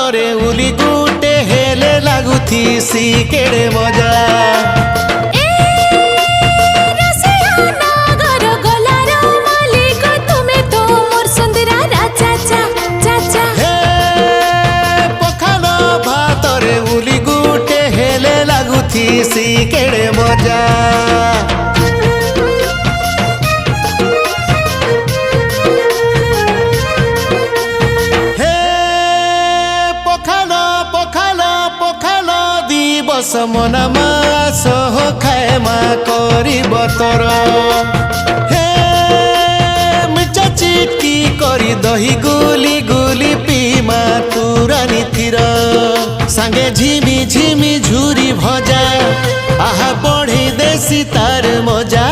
भातरे उली गुटे हेले लागुथी सी केड़े मजा। सी केड़े मजा। हे पखालो पखालो पखालो दिवस मना मास खाए मा करिब तोर। हे मिर्चा चिटकी करी दही गुली गुली पीमा तुरानी तीर सांगे झिमी झिमी झुरी भजा आहा बढ़ी देसी तार मजा।